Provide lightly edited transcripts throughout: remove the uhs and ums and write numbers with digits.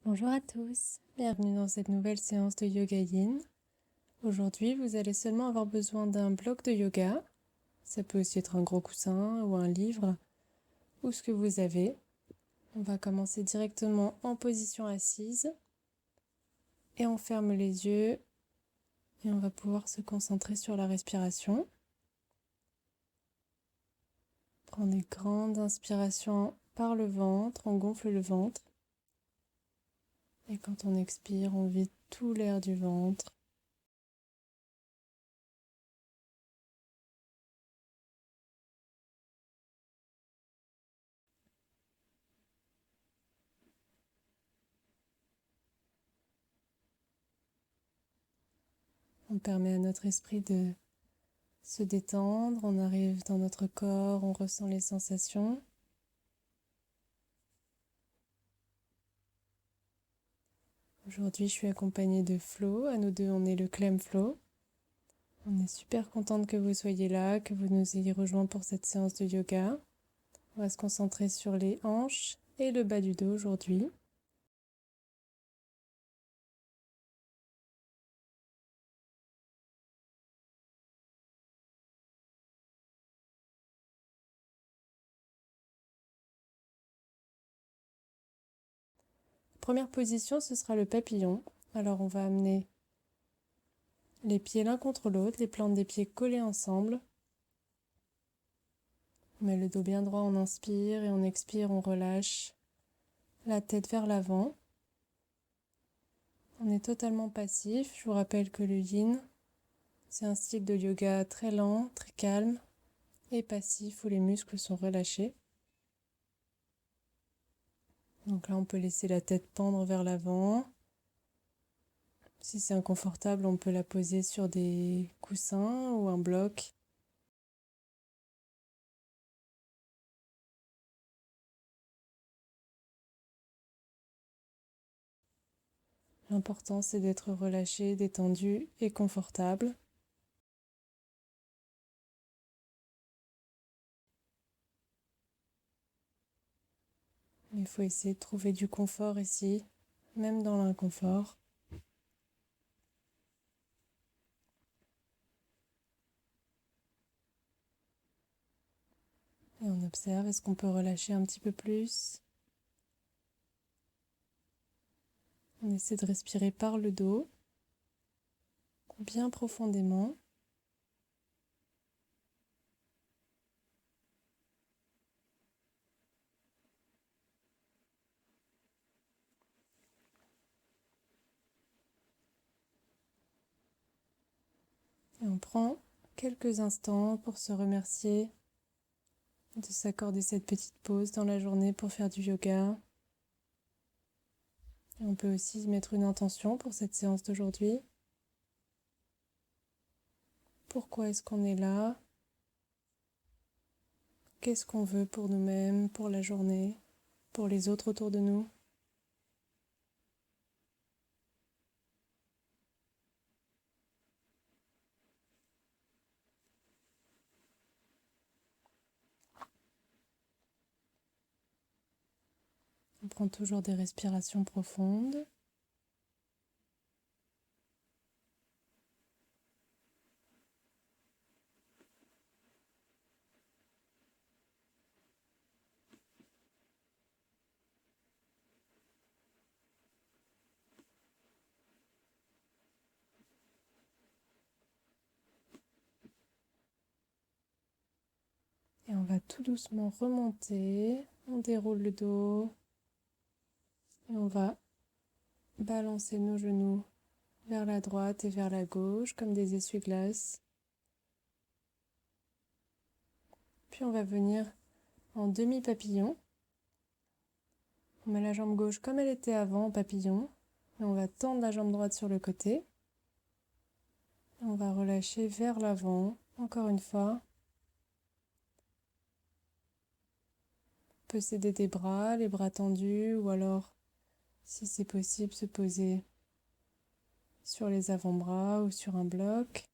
Bonjour à tous, bienvenue dans cette nouvelle séance de Yoga Yin. Aujourd'hui, vous allez seulement avoir besoin d'un bloc de yoga. Ça peut aussi être un gros coussin ou un livre ou ce que vous avez. On va commencer directement en position assise et on ferme les yeux et on va pouvoir se concentrer sur la respiration. Prendre des grandes inspirations par le ventre, on gonfle le ventre. Et quand on expire, on vide tout l'air du ventre. On permet à notre esprit de se détendre, on arrive dans notre corps, on ressent les sensations. Aujourd'hui, je suis accompagnée de Flo. À nous deux, on est le Clem Flo. On est super contente que vous soyez là, que vous nous ayez rejoints pour cette séance de yoga. On va se concentrer sur les hanches et le bas du dos aujourd'hui. Première position, ce sera le papillon. Alors on va amener les pieds l'un contre l'autre, les plantes des pieds collées ensemble. On met le dos bien droit, on inspire et on expire, on relâche la tête vers l'avant. On est totalement passif. Je vous rappelle que le yin, c'est un style de yoga très lent, très calme et passif où les muscles sont relâchés. Donc là, on peut laisser la tête pendre vers l'avant. Si c'est inconfortable, on peut la poser sur des coussins ou un bloc. L'important, c'est d'être relâché, détendu et confortable. Il faut essayer de trouver du confort ici, même dans l'inconfort. Et on observe, est-ce qu'on peut relâcher un petit peu plus? On essaie de respirer par le dos, bien profondément. Et on prend quelques instants pour se remercier de s'accorder cette petite pause dans la journée pour faire du yoga. Et on peut aussi mettre une intention pour cette séance d'aujourd'hui. Pourquoi est-ce qu'on est là? Qu'est-ce qu'on veut pour nous-mêmes, pour la journée, pour les autres autour de nous? On prend toujours des respirations profondes. Et on va tout doucement remonter. On déroule le dos. Et on va balancer nos genoux vers la droite et vers la gauche comme des essuie-glaces. Puis on va venir en demi-papillon. On met la jambe gauche comme elle était avant en papillon. Et on va tendre la jambe droite sur le côté. Et on va relâcher vers l'avant. Encore une fois. On peut s'aider des bras, les bras tendus, ou alors, si c'est possible, se poser sur les avant-bras ou sur un bloc.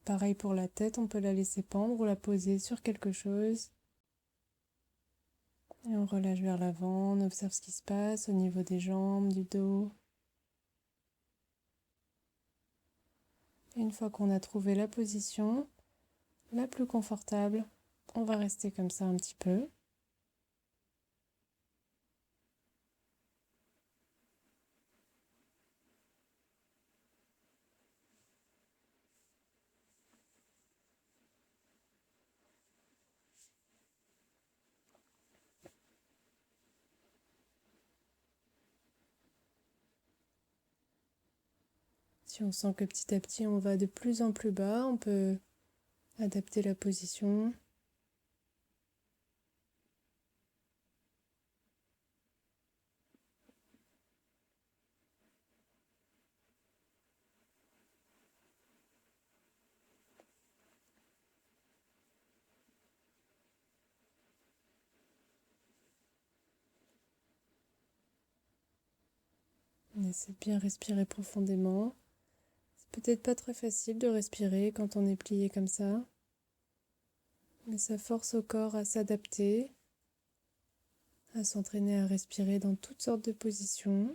Pareil pour la tête, on peut la laisser pendre ou la poser sur quelque chose. Et on relâche vers l'avant, on observe ce qui se passe au niveau des jambes, du dos. Et une fois qu'on a trouvé la position la plus confortable, on va rester comme ça un petit peu. Si on sent que petit à petit on va de plus en plus bas, on peut adapter la position. On essaie de bien respirer profondément. C'est peut-être pas très facile de respirer quand on est plié comme ça, mais ça force au corps à s'adapter, à s'entraîner à respirer dans toutes sortes de positions.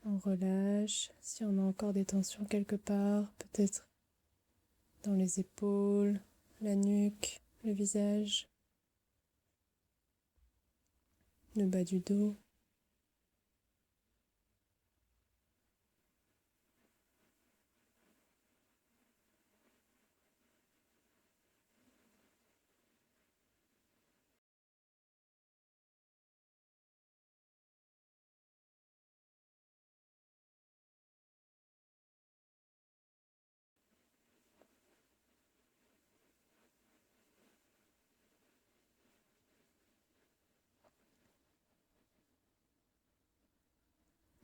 On relâche. Si on a encore des tensions quelque part, peut-être dans les épaules, la nuque, le visage, le bas du dos.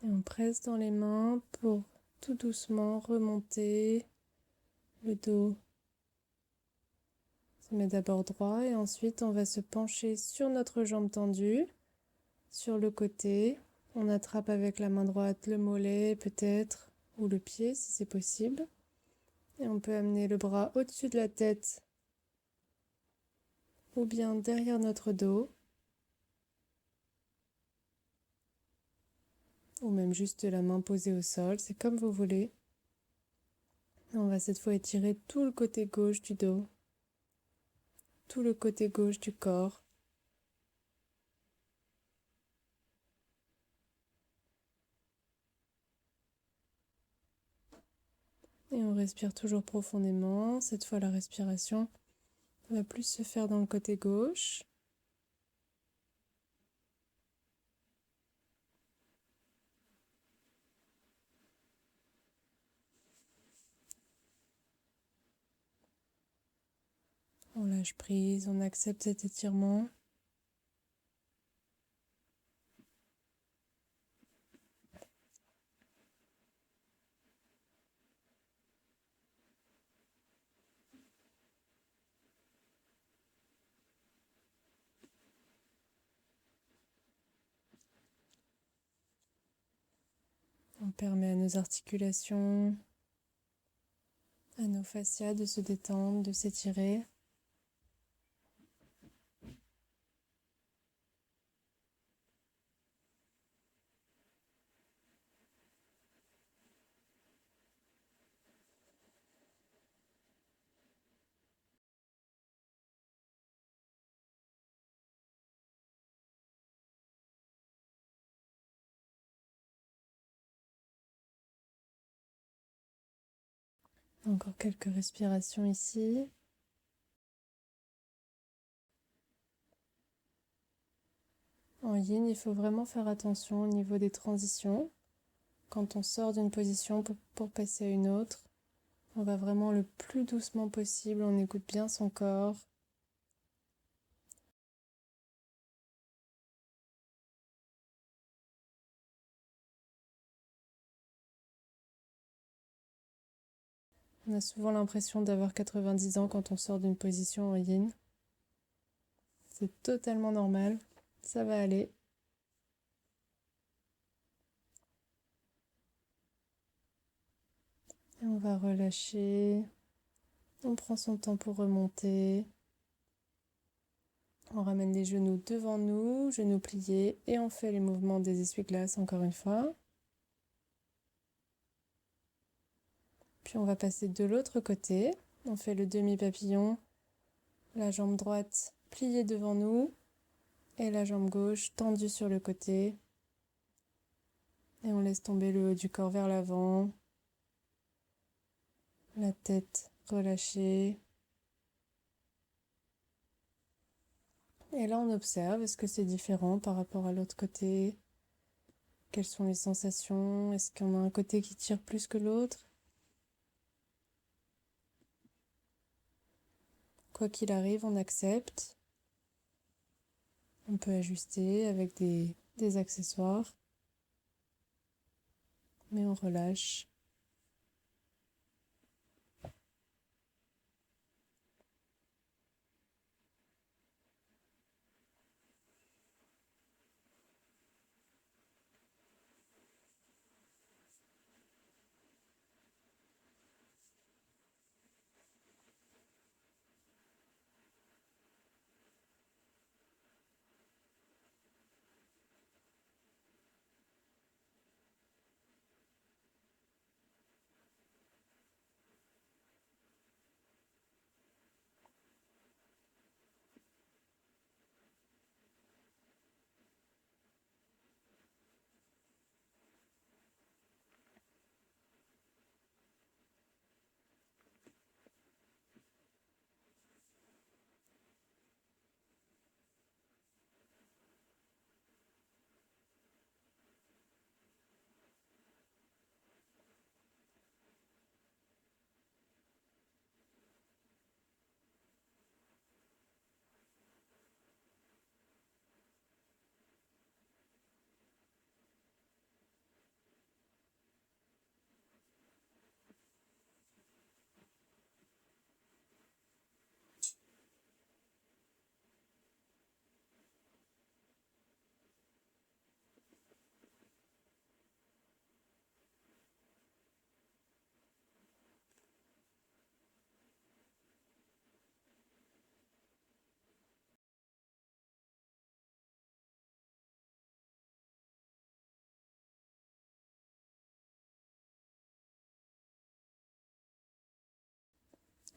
Et on presse dans les mains pour tout doucement remonter le dos. On se met d'abord droit et ensuite on va se pencher sur notre jambe tendue, sur le côté. On attrape avec la main droite le mollet peut-être, ou le pied si c'est possible. Et on peut amener le bras au-dessus de la tête ou bien derrière notre dos. Ou même juste la main posée au sol, c'est comme vous voulez. Et on va cette fois étirer tout le côté gauche du dos, tout le côté gauche du corps. Et on respire toujours profondément. Cette fois, la respiration va plus se faire dans le côté gauche. On lâche prise, on accepte cet étirement. On permet à nos articulations, à nos fascias de se détendre, de s'étirer. Encore quelques respirations ici. En yin, il faut vraiment faire attention au niveau des transitions. Quand on sort d'une position pour passer à une autre, on va vraiment le plus doucement possible, on écoute bien son corps. On a souvent l'impression d'avoir 90 ans quand on sort d'une position en yin. C'est totalement normal, ça va aller. Et on va relâcher. On prend son temps pour remonter. On ramène les genoux devant nous, genoux pliés, et on fait les mouvements des essuie-glaces encore une fois. Puis on va passer de l'autre côté. On fait le demi-papillon, la jambe droite pliée devant nous et la jambe gauche tendue sur le côté. Et on laisse tomber le haut du corps vers l'avant, la tête relâchée. Et là, on observe, est-ce que c'est différent par rapport à l'autre côté? Quelles sont les sensations? Est-ce qu'on a un côté qui tire plus que l'autre? Quoi qu'il arrive, on accepte. On peut ajuster avec des accessoires, mais on relâche.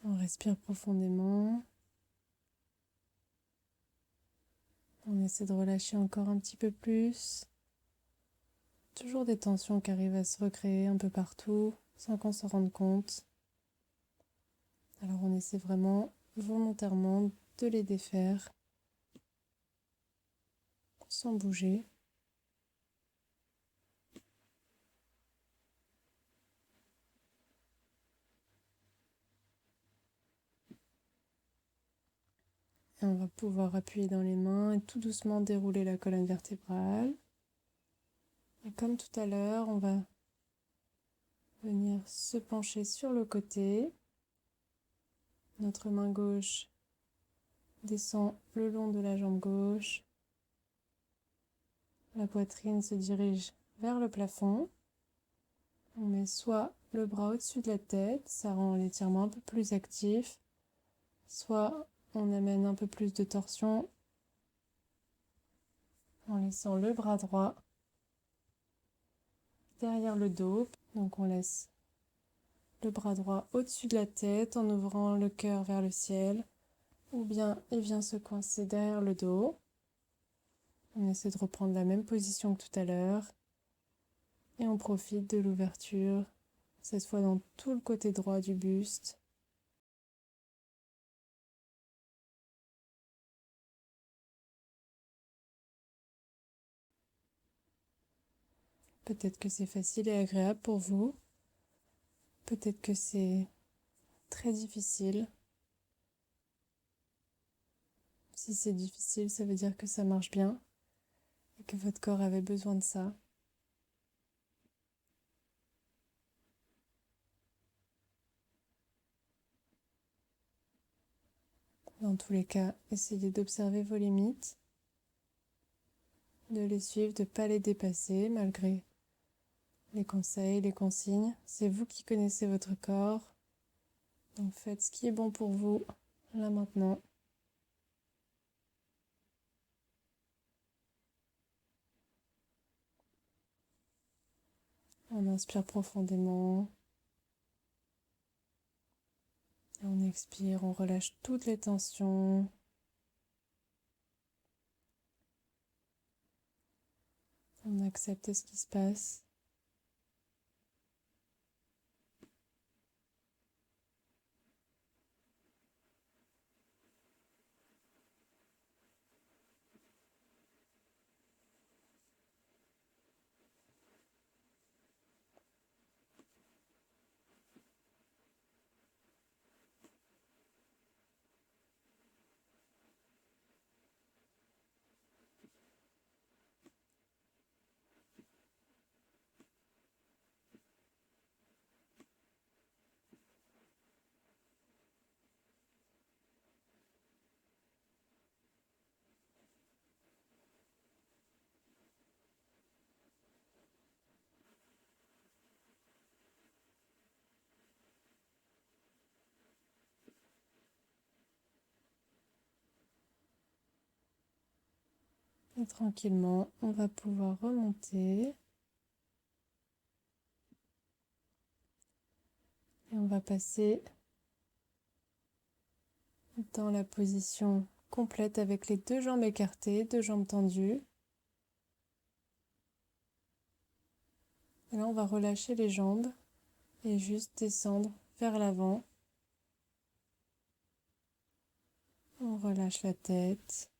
On respire profondément. On essaie de relâcher encore un petit peu plus. Toujours des tensions qui arrivent à se recréer un peu partout sans qu'on s'en rende compte. Alors on essaie vraiment volontairement de les défaire sans bouger. Et on va pouvoir appuyer dans les mains et tout doucement dérouler la colonne vertébrale. Et comme tout à l'heure, on va venir se pencher sur le côté. Notre main gauche descend le long de la jambe gauche. La poitrine se dirige vers le plafond. On met soit le bras au-dessus de la tête, ça rend l'étirement un peu plus actif, soit on amène un peu plus de torsion en laissant le bras droit derrière le dos. Donc on laisse le bras droit au-dessus de la tête en ouvrant le cœur vers le ciel, ou bien il vient se coincer derrière le dos. On essaie de reprendre la même position que tout à l'heure et on profite de l'ouverture, cette fois dans tout le côté droit du buste. Peut-être que c'est facile et agréable pour vous, peut-être que c'est très difficile. Si c'est difficile, ça veut dire que ça marche bien et que votre corps avait besoin de ça. Dans tous les cas, essayez d'observer vos limites, de les suivre, de ne pas les dépasser malgré les conseils, les consignes. C'est vous qui connaissez votre corps. Donc faites ce qui est bon pour vous, là maintenant. On inspire profondément. Et on expire, on relâche toutes les tensions. On accepte ce qui se passe. Et tranquillement, on va pouvoir remonter. Et on va passer dans la position complète avec les deux jambes écartées, deux jambes tendues. Et là, on va relâcher les jambes et juste descendre vers l'avant. On relâche la tête.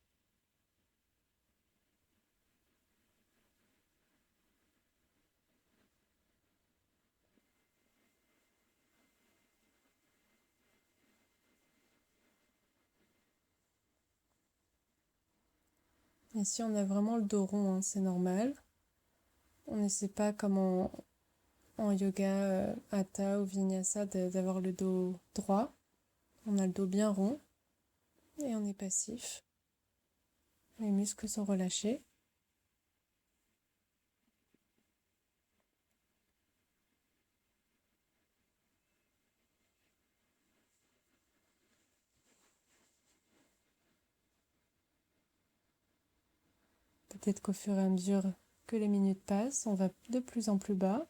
Ici, on a vraiment le dos rond, hein, c'est normal. On n'essaie pas comme en yoga hatha ou vinyasa d'avoir le dos droit. On a le dos bien rond et on est passif. Les muscles sont relâchés. Peut-être qu'au fur et à mesure que les minutes passent, on va de plus en plus bas.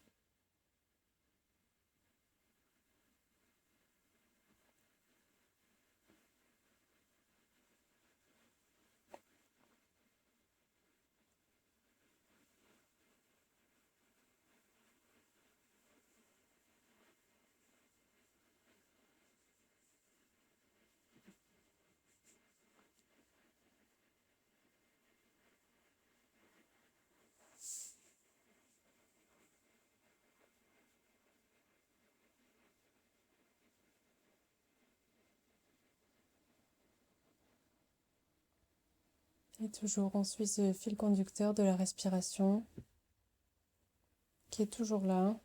Et toujours, on suit ce fil conducteur de la respiration qui est toujours là.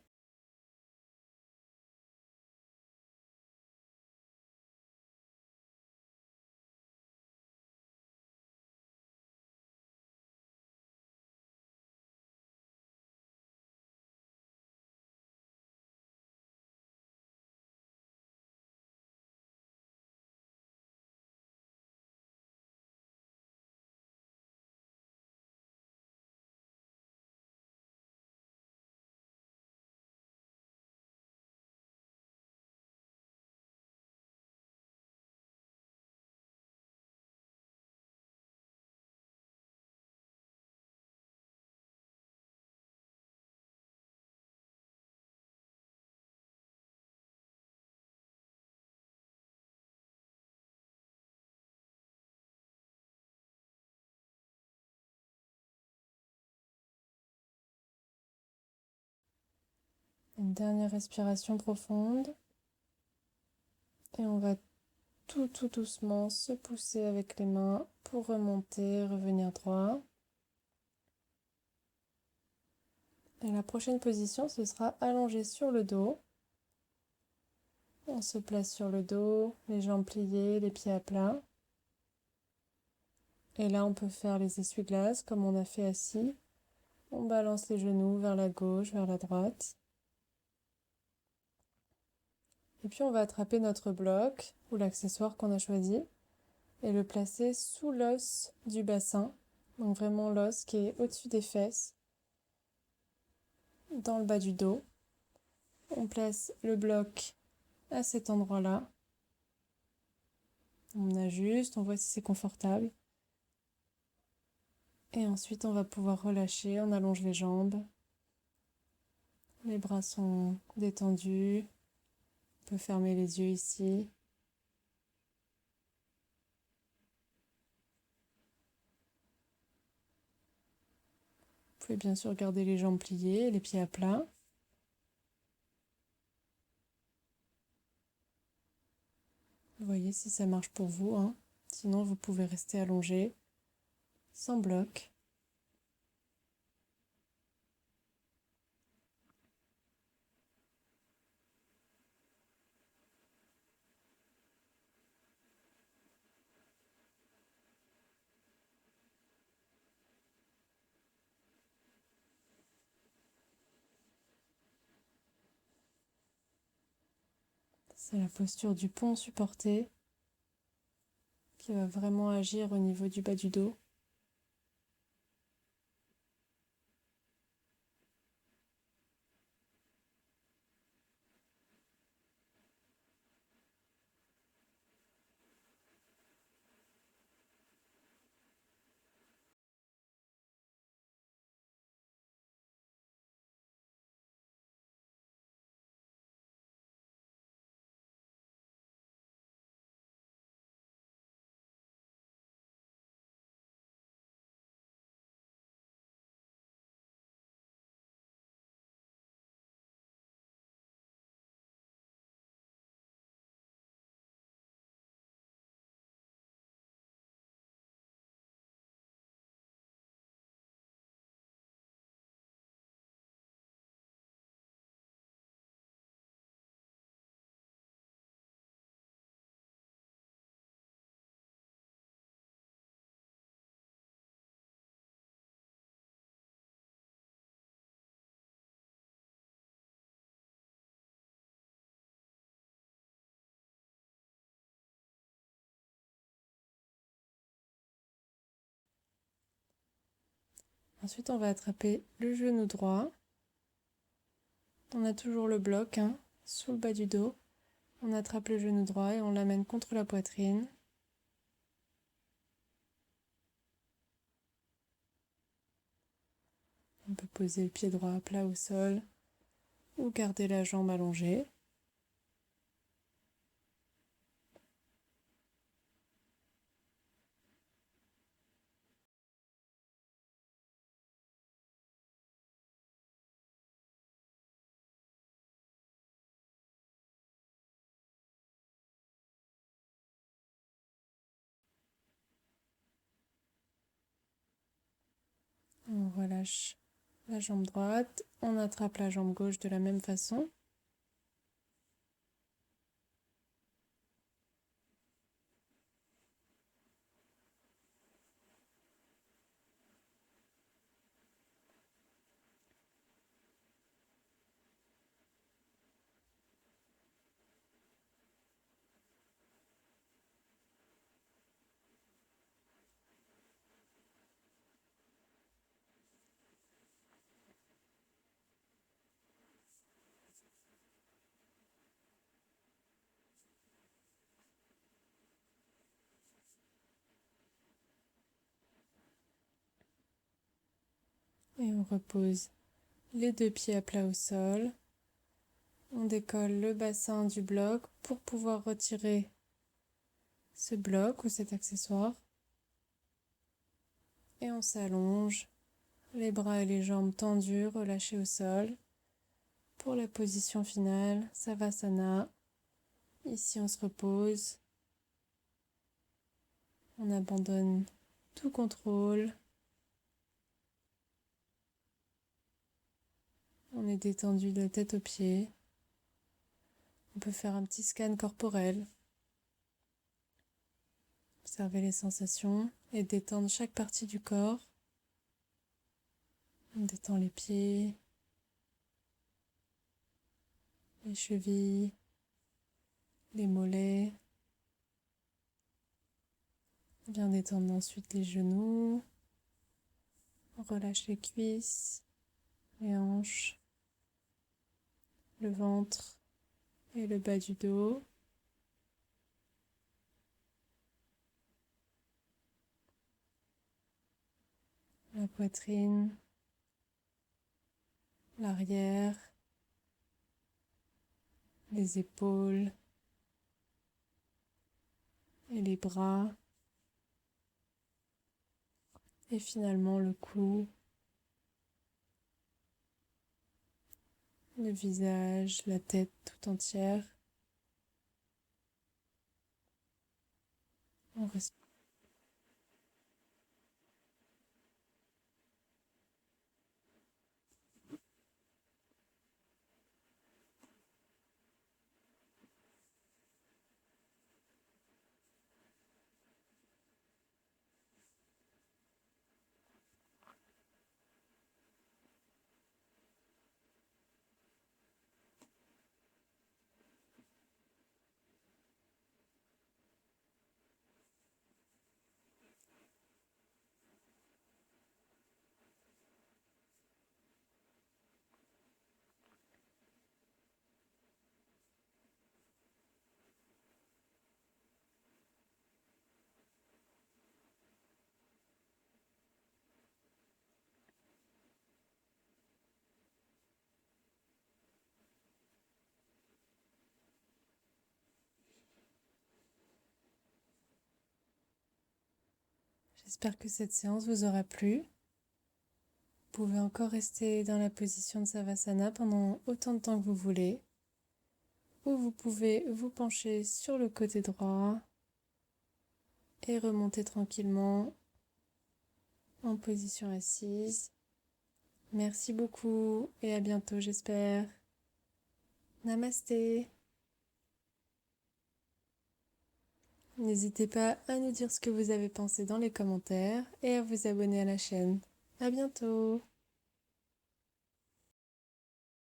Une dernière respiration profonde. Et on va tout doucement se pousser avec les mains pour remonter, revenir droit. Et la prochaine position, ce sera allongé sur le dos. On se place sur le dos, les jambes pliées, les pieds à plat. Et là, on peut faire les essuie-glaces comme on a fait assis, On balance les genoux vers la gauche, vers la droite. Et puis on va attraper notre bloc ou l'accessoire qu'on a choisi et le placer sous l'os du bassin. Donc vraiment l'os qui est au-dessus des fesses, dans le bas du dos. On place le bloc à cet endroit-là. On ajuste, on voit si c'est confortable. Et ensuite, on va pouvoir relâcher, on allonge les jambes. Les bras sont détendus. On peut fermer les yeux ici. Vous pouvez bien sûr garder les jambes pliées, les pieds à plat. Voyez si ça marche pour vous, hein. Sinon, vous pouvez rester allongé, sans bloc. C'est la posture du pont supporté qui va vraiment agir au niveau du bas du dos. Ensuite, on va attraper le genou droit. On a toujours le bloc, hein, sous le bas du dos. On attrape le genou droit et on l'amène contre la poitrine. On peut poser le pied droit à plat au sol ou garder la jambe allongée. On relâche la jambe droite, on attrape la jambe gauche de la même façon. Et on repose les deux pieds à plat au sol. On décolle le bassin du bloc pour pouvoir retirer ce bloc ou cet accessoire. Et on s'allonge, les bras et les jambes tendus, relâchés au sol. Pour la position finale, Savasana. Ici, on se repose. On abandonne tout contrôle. On est détendu de la tête aux pieds. On peut faire un petit scan corporel. Observer les sensations et détendre chaque partie du corps. On détend les pieds, les chevilles, les mollets. Bien détendre ensuite les genoux. On relâche les cuisses, les hanches, le ventre et le bas du dos. La poitrine, l'arrière, les épaules et les bras. Et finalement le cou, le visage, la tête tout entière. On respire. J'espère que cette séance vous aura plu. Vous pouvez encore rester dans la position de Savasana pendant autant de temps que vous voulez. Ou vous pouvez vous pencher sur le côté droit et remonter tranquillement en position assise. Merci beaucoup et à bientôt, j'espère. Namasté. N'hésitez pas à nous dire ce que vous avez pensé dans les commentaires et à vous abonner à la chaîne. À bientôt.